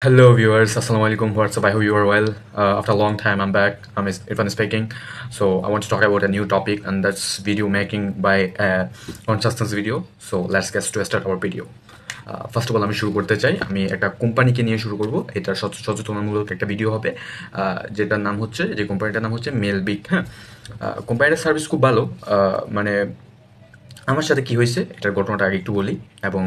Hello viewers, Assalamu alaikum. What's up? I hope you are well. After a long time, I'm back. I'm Irfan speaking. So I want to talk about a new topic, and that's video making by consciousness video. So let's get to start our video. First of all আমি শুরু করতে চাই, আমি একটা কোম্পানিকে নিয়ে শুরু করব। এটা সচেতনামূলক একটা ভিডিও হবে, যেটার নাম হচ্ছে, যে কোম্পানিটার নাম হচ্ছে মেলবিক। হ্যাঁ, কোম্পানিটার সার্ভিস খুব ভালো। মানে আমার সাথে কী হয়েছে এটার ঘটনাটা আগে একটু বলি, এবং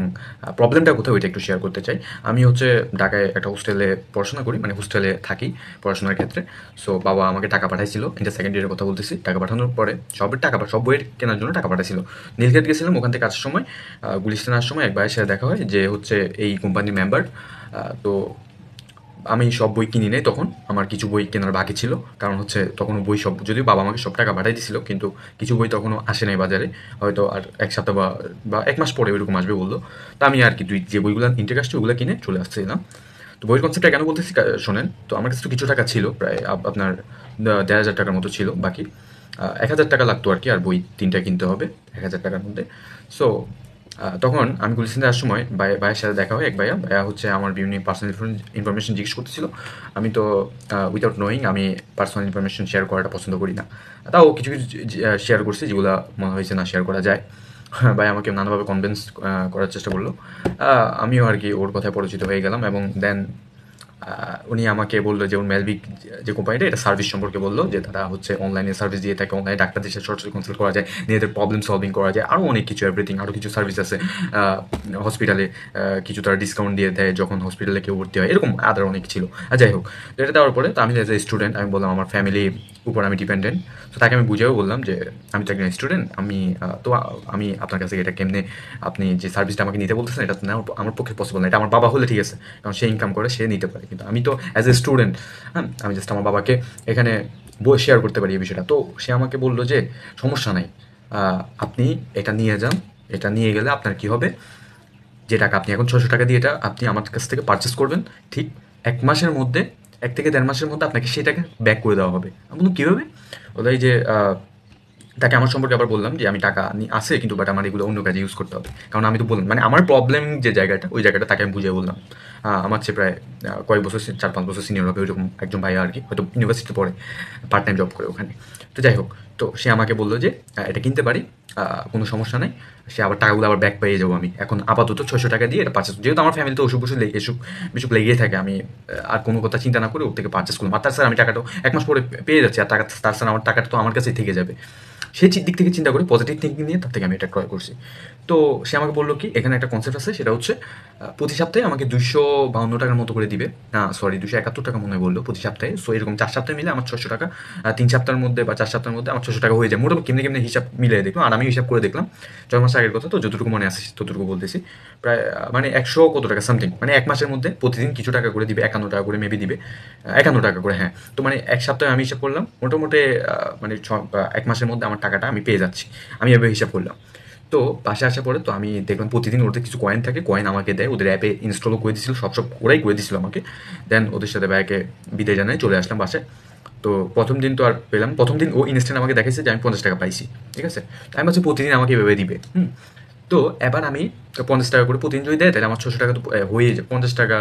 প্রবলেমটা কোথাও ওইটা একটু শেয়ার করতে চাই। আমি হচ্ছে ঢাকায় একটা হোস্টেলে পড়াশোনা করি, মানে হোস্টেলে থাকি পড়াশোনার ক্ষেত্রে। সো বাবা আমাকে টাকা পাঠাইছিল, ইন্টার সেকেন্ড ইয়ারের কথা বলতেছি। টাকা পাঠানোর পরে সব বইয়ের কেনার জন্য টাকা পাঠাইছিল। নীলক্ষেত গেছিলাম, ওখান থেকে আসার সময় গুলিস্তান আসার সময় এক ভাইয়ের সাথে দেখা হয়, যে হচ্ছে এই কোম্পানির মেম্বার। তো আমি সব বই কিনি নাই তখন, আমার কিছু বই কেনার বাকি ছিল। কারণ হচ্ছে তখনও বই সব, যদিও বাবা আমাকে সব টাকা পাঠাই দিয়েছিল, কিন্তু কিছু বই তখনও আসে নাই বাজারে। হয়তো আর এক সপ্তাহ বা এক মাস পরে ওইরকম আসবে বললো। তা আমি আর কি যে বইগুলো ইন্টারেস্ট আসছে ওগুলো কিনে চলে আসছিলাম। তো বইয়ের কনসেপ্টটা কেন বলতেছি শোনেন। তো আমার কাছে তো কিছু টাকা ছিল, প্রায় আপনার ১,৫০০ টাকার মতো ছিল বাকি। ১,০০০ টাকা লাগতো আর কি, আর বই ৩টা কিনতে হবে ১,০০০ টাকার মধ্যে। সো তখন আমি গুলিস্তানে আসার সময় ভাইয়ের সাথে দেখা হয়। ভাইয়া হচ্ছে আমার বিভিন্ন পার্সোনাল ইনফরমেশন জিজ্ঞেস করতেছিল। আমি তো উইথাউট নোয়িং আমি পার্সোনাল ইনফরমেশন শেয়ার করাটা পছন্দ করি না। তাও কিছু কিছু শেয়ার করছি, যেগুলো মনে হয়েছে না শেয়ার করা যায়। ভাই আমাকে নানাভাবে কনভিন্স করার চেষ্টা করলো। আমিও আর কি ওর কথায় পরিচিত হয়ে গেলাম, এবং দেন উনি আমাকে বললো যে ওর মেলবিক যে কোম্পানিটা, এটা সার্ভিস সম্পর্কে বললো, যে তারা হচ্ছে অনলাইনে সার্ভিস দিয়ে থাকে। অনলাইনে ডাক্তারদের সাথে সরাসরি কনসাল্ট করা যায়, নিজেদের প্রবলেম সলভিং করা যায়, আরও অনেক কিছু এভরিথিং, আরও কিছু সার্ভিস আছে। হসপিটালে কিছু তারা ডিসকাউন্ট দিয়ে দেয় যখন হসপিটালে কেউ ভর্তি হয়, এরকম আদার অনেক ছিল। যাই হোক, তো এটা দেওয়ার পরে তো আমি এজ এ স্টুডেন্ট, আমি বললাম আমার ফ্যামিলি উপর আমি ডিপেন্ডেন্ট। তো তাকে আমি বুঝেও বললাম যে আমি তো একজন স্টুডেন্ট, আমি আপনার কাছে এটা কেমনে, আপনি যে সার্ভিসটা আমাকে নিতে বলতেছেন এটা তো আমার পক্ষে পসিবল না। এটা আমার বাবা হলে ঠিক আছে, কারণ সে ইনকাম করে, সে নিতে পারে, কিন্তু আমি তো অ্যাজ এ স্টুডেন্ট, হ্যাঁ, আমি জাস্ট আমার বাবাকে এখানে শেয়ার করতে পারি এই বিষয়টা। তো সে আমাকে বললো যে সমস্যা নাই, আপনি এটা নিয়ে যান। এটা নিয়ে গেলে আপনার কি হবে, যে টাকা আপনি এখন ৬০০ টাকা দিয়ে এটা আপনি আমার কাছ থেকে পারচেস করবেন, ঠিক ১ মাসের মধ্যে, ১ থেকে ১.৫ মাসের মধ্যে আপনাকে সেটাকে ব্যাক করে দেওয়া হবে। আমি বললাম কীভাবে? ওই যে তাকে আমার সম্পর্কে আবার বললাম যে আমি টাকা আছে, কিন্তু বাট আমার এগুলো অন্য কাজে ইউজ করতে হবে। কারণ আমি তো বললাম, মানে আমার প্রবলেম যে জায়গাটা, ওই জায়গাটা তাকে আমি বুঝিয়ে বললাম। আমার চেয়ে প্রায় কয়েক বছর, ৪-৫ বছর সিনিয়র হবে ওইরকম একজন ভাইয়া আর কি, হয়তো ইউনিভার্সিটিতে পড়ে, পার্ট টাইম জব করে ওখানে। তো যাই হোক, তো সে আমাকে বললো যে এটা কিনতে পারি, কোনো সমস্যা নেই। সে আবার টাকাগুলো আবার ব্যাক পেয়ে যাবো আমি। এখন আপাতত ৬০০ টাকা দিয়ে এটা পারচেস, যেহেতু আমার ফ্যামিলিতে অসুখ এসব বিসুখ লেগেই থাকে, আমি আর কোনো কথা চিন্তা না করে ওর থেকে পারচেস করলাম। আর তার স্যার আমি টাকাটাও ১ মাস পরে পেয়ে যাচ্ছি, আর টাকা তার স্যার আমার টাকাটা তো আমার কাছেই থেকে যাবে। সেই দিক থেকে চিন্তা করে পজিটিভ থিঙ্কিং নিয়ে তার থেকে আমি এটা ক্রয় করছি। তো সে আমাকে বললো কি, এখানে একটা কনসেপ্ট আছে, সেটা হচ্ছে প্রতি সপ্তাহে আমাকে ২৫২ টাকার মতো করে দিবে। না সরি, ২৭১ টাকা মনে হয় বললো প্রতি সপ্তাহে। সো এরকম ৪ সপ্তাহে মিলে আমার ৬০০ টাকা, ৩ সপ্তাহের মধ্যে বা 4 সপ্তাহের মধ্যে আমার ৬০০ টাকা হয়ে যায়। মোটামুটি কেমনি কেমনি হিসাব মিলিয়ে দেখলাম, আর আমি হিসাব করে দেখলাম ৬ মাস আগের কথা, তো যতটুকু মনে আসে ততটুকু বলতেছি। প্রায় মানে ১০০ কত টাকা সামথিং, মানে ১ মাসের মধ্যে প্রতিদিন কিছু টাকা করে দিবে, ৫১ টাকা করে মেবি দিবে, ৫১ টাকা করে, হ্যাঁ। তো মানে ১ সপ্তাহে আমি হিসাব করলাম মোটামুটি মানে ১ মাসের মধ্যে আমার টাকাটা আমি পেয়ে যাচ্ছি। আমি এভাবে হিসাব করলাম। তো বাসায় আসার পরে তো আমি দেখলাম প্রতিদিন ওদের কিছু কয়েন থাকে, কয়েন আমাকে দেয়, ওদের অ্যাপে ইনস্টলও করে দিয়েছিল, সব ওরাই করে দিয়েছিল আমাকে। দেন ওদের সাথে ব্যাগে বিদায় জানাই চলে আসলাম বাসায়। তো প্রথম দিন তো আর পেলাম, প্রথম দিন ও ইনস্ট্যান্ট আমাকে দেখাইছে যে আমি ৫০ টাকা পাইছি, ঠিক আছে। তো আমি ভাবছি প্রতিদিন আমাকে এভাবে দিবে। তো এবার আমি ৫০ টাকা করে প্রতিদিন যদি দেয়, তাহলে আমার ৬০০ টাকা তো হয়ে যায়। ৫০ টাকা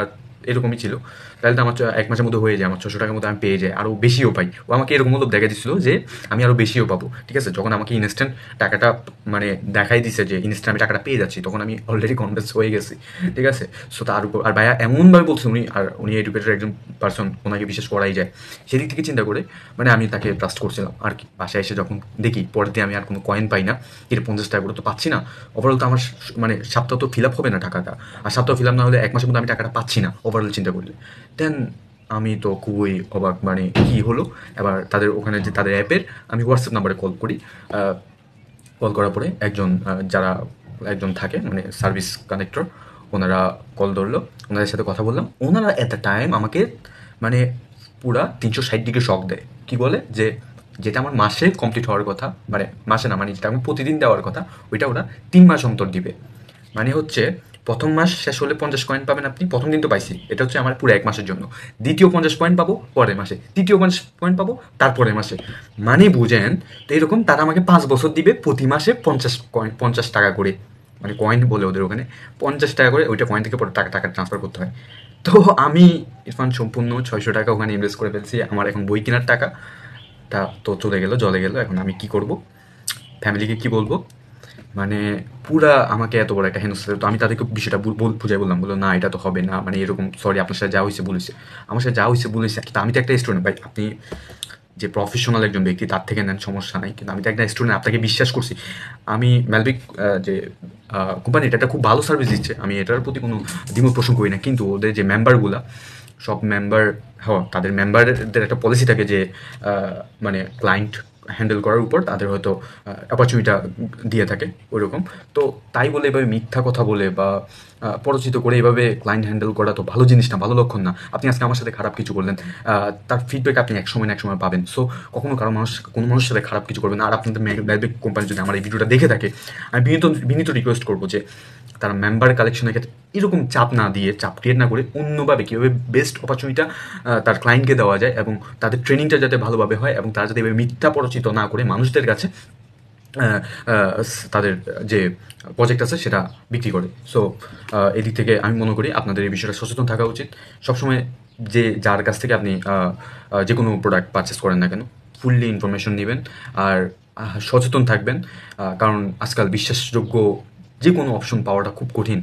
এরকমই ছিল, তাহলে তো আমার ১ মাসের মধ্যে হয়ে যায়, আমার ৬০০ টাকার মধ্যে আমি পেয়ে যাই, আরও বেশিও পাই। ও আমাকে এরকম মতো দেখা দিচ্ছিল যে আমি আরও বেশিও পাবো, ঠিক আছে। যখন আমাকে ইনস্ট্যান্ট টাকাটা মানে দেখাই দিছে যে ইনস্ট্যান্ট আমি টাকাটা পেয়ে যাচ্ছি, তখন আমি অলরেডি কনভিন্স হয়ে গেছি, ঠিক আছে। সো তার উপর আর ভাইয়া এমনভাবে বলছে, উনি এডুকেটেড একজন পার্সন, ওনাকে বিশ্বাস করাই যায়। সেদিক থেকে চিন্তা করে মানে আমি তাকে ট্রাস্ট করছিলাম আর কি। বাসায় এসে যখন দেখি পরের দিন আমি আর কোনো কয়েন পাই না, এর ৫০ টাকা করে তো পাচ্ছি না। ওভারঅল তো আমার মানে সপ্তাহ তো ফিল আপ হবে না টাকাটা, আর সপ্তাহ ফিল আপ না হলে ১ মাসের মধ্যে আমি টাকাটা পাচ্ছি না ওভারঅল চিন্তা করলে। দেন আমি তো খুবই অবাক, মানে কি হলো। এবার তাদের ওখানে যে তাদের অ্যাপের আমি হোয়াটসঅ্যাপ নাম্বারে কল করি। কল করার পরে যারা একজন থাকে মানে সার্ভিস কানেক্টর, ওনারা কল ধরলো, ওনাদের সাথে কথা বললাম। ওনারা এট দ্য টাইম আমাকে মানে পুরা ৩৬০ ডিগ্রি শক দেয়। কি বলে যে যেটা আমার মাসে কমপ্লিট হওয়ার কথা, মানে মাসে না, মানে যেটা আমি প্রতিদিন দেওয়ার কথা, ওইটা ওরা ৩ মাস অন্তর দিবে। মানে হচ্ছে প্রথম মাস শেষ হলে ৫০ কয়েন পাবেন আপনি, প্রথম দিন তো পাইছি, এটা হচ্ছে আমার পুরো ১ মাসের জন্য। দ্বিতীয় ৫০ কয়েন পাবো পরের মাসে, তৃতীয় ৫০ কয়েন পাবো তারপরের মাসে। মানে বুঝেন। তো এরকম তারা আমাকে ৫ বছর দিবে, প্রতি মাসে ৫০ টাকা করে, মানে কয়েন বলে ওদের ওখানে ৫০ টাকা করে, ওইটা কয়েন থেকে পরে টাকা টাকা ট্রান্সফার করতে হয়। তো আমি ইরফান সম্পূর্ণ 600 টাকা ওখানে ইনভেস্ট করে ফেলছি। আমার এখন বই কেনার টাকাটা তো চলে গেল, জলে গেল। এখন আমি কি করব, ফ্যামিলিকে কি বলবো? মানে পুরা আমাকে এত বড় একটা হেনস্থা, তো আমি তাদেরকে বিষয়টা বুঝাই বললাম, বললো না এটা তো হবে না, মানে এরকম, সরি আপনার সাথে যা হয়েছে ভুল হয়েছে, আমার সাথে যা হয়েছে ভুল হয়েছে, কিন্তু আমি তো একটা স্টুডেন্ট ভাই, আপনি যে প্রফেশনাল একজন ব্যক্তি তার থেকে নেন সমস্যা নাই, কিন্তু আমি তো একটা স্টুডেন্ট, আপনাকে বিশ্বাস করছি। আমি ম্যালবিক যে কোম্পানি, এটা একটা খুব ভালো সার্ভিস দিচ্ছে, আমি এটার প্রতি কোনো দ্বিমত পোষণ করি না, কিন্তু ওদের যে মেম্বারগুলা, সব মেম্বার, হ্যাঁ তাদের মেম্বারদের একটা পলিসি থাকে যে মানে ক্লায়েন্ট হ্যান্ডেল করার উপর তাদের হয়তো অপরচুনিটিটা দিয়ে থাকে ওইরকম। তো তাই বলে এভাবে মিথ্যা কথা বলে বা পরিচিত করে এভাবে ক্লায়েন্ট হ্যান্ডেল করা তো ভালো জিনিস না, ভালো লক্ষণ না। আপনি আজকে আমার সাথে খারাপ কিছু করলেন, তার ফিডব্যাক আপনি এক সময় না এক সময় পাবেন। সো কখনো কোনো মানুষের সাথে খারাপ কিছু করবেন না। আর আপনাদের ম্যালবেক কোম্পানি যদি আমার এই ভিডিওটা দেখে থাকে, আমি বিনীত রিকোয়েস্ট করবো যে তারা মেম্বার কালেকশনের ক্ষেত্রে এরকম চাপ না দিয়ে, চাপ ক্রিয়েট না করে, অন্যভাবে কীভাবে বেস্ট অপরচুনিটিটা তার ক্লায়েন্টকে দেওয়া যায় এবং তাদের ট্রেনিংটা যাতে ভালোভাবে হয় এবং তারা যাতে এভাবে মিথ্যা পরিচিত না করে মানুষদের কাছে তাদের যে প্রজেক্ট আছে সেটা বিক্রি করে। সো এদিক থেকে আমি মনে করি আপনাদের এই বিষয়টা সচেতন থাকা উচিত। সবসময় যে যার কাছ থেকে আপনি যে কোনো প্রোডাক্ট পারচেস করেন না কেন, ফুললি ইনফরমেশন নেবেন আর সচেতন থাকবেন। কারণ আজকাল বিশ্বাসযোগ্য যে কোনো অপশন পাওয়াটা খুব কঠিন,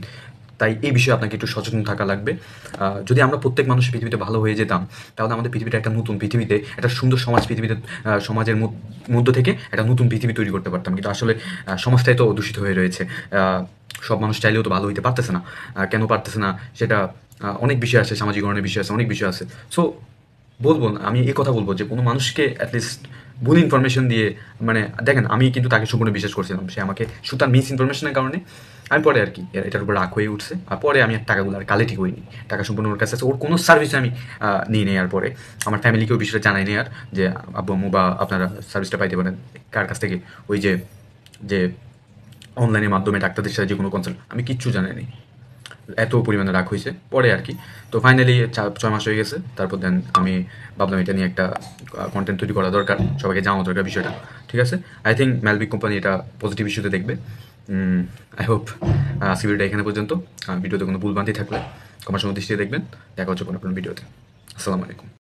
তাই এই বিষয়ে আপনাকে একটু সচেতন থাকা লাগবে। যদি আমরা প্রত্যেক মানুষ পৃথিবীতে ভালো হয়ে যেতাম, তাহলে আমাদের পৃথিবীটা একটা নতুন পৃথিবীতে, একটা সুন্দর সমাজ পৃথিবীতে, সমাজের মধ্য থেকে একটা নতুন পৃথিবী তৈরি করতে পারতাম। কিন্তু আসলে সমাজটাই তো দূষিত হয়ে রয়েছে। সব মানুষ চাইলেও তো ভালো হইতে পারতেছে না। কেন পারতেছে না সেটা অনেক বিষয় আছে, সামাজিকরণের বিষয় আছে, অনেক বিষয় আছে। সো বলবো না, আমি এই কথা বলবো যে কোনো মানুষকে অ্যাটলিস্ট ভুল ইনফরমেশন দিয়ে, মানে দেখেন আমি কিন্তু তাকে সম্পূর্ণ বিশ্বাস করছিলাম, সে আমাকে শুধু তার মিস ইনফরমেশনের কারণে আমি পরে আর কি এটার উপর রাগ হয়ে উঠছে, আর পরে আমি আর টাকাগুলো আর কালেক্টই করিনি। টাকা সম্পূর্ণ ওর কাছে আছে, ওর কোনো সার্ভিস আমি নিয়ে নেই। আর পরে আমার ফ্যামিলিকেও বিষয়টা জানাই নি আর, যে আব্বু আম্মু বা আপনারা সার্ভিসটা পাইতে পারেন কার কাছ থেকে, ওই যে যে অনলাইনের মাধ্যমে ডাক্তারদের সাথে যে কোনো কনসাল্ট, আমি কিচ্ছু জানাইনি। এত পরিমাণে রাগ হয়েছে পরে আর কি। তো ফাইনালি 6 মাস হয়ে গেছে, তারপর দেন আমি ভাবলাম এটা নিয়ে একটা কন্টেন্ট তৈরি করা দরকার, সবাইকে জানানো দরকার বিষয়টা। ঠিক আছে, আই থিঙ্ক ম্যালবিক কোম্পানি এটা পজিটিভ ইস্যুতে দেখবে। আই হোপ আজকে ভিডিওটা এখানে পর্যন্ত। ভিডিওতে কোনো ভুলভ্রান্তি থাকলে ক্ষমার সুন্দর দৃষ্টিতে দেখবেন। দেখা হচ্ছে কোনো ভিডিওতে। আসসালামু আলাইকুম।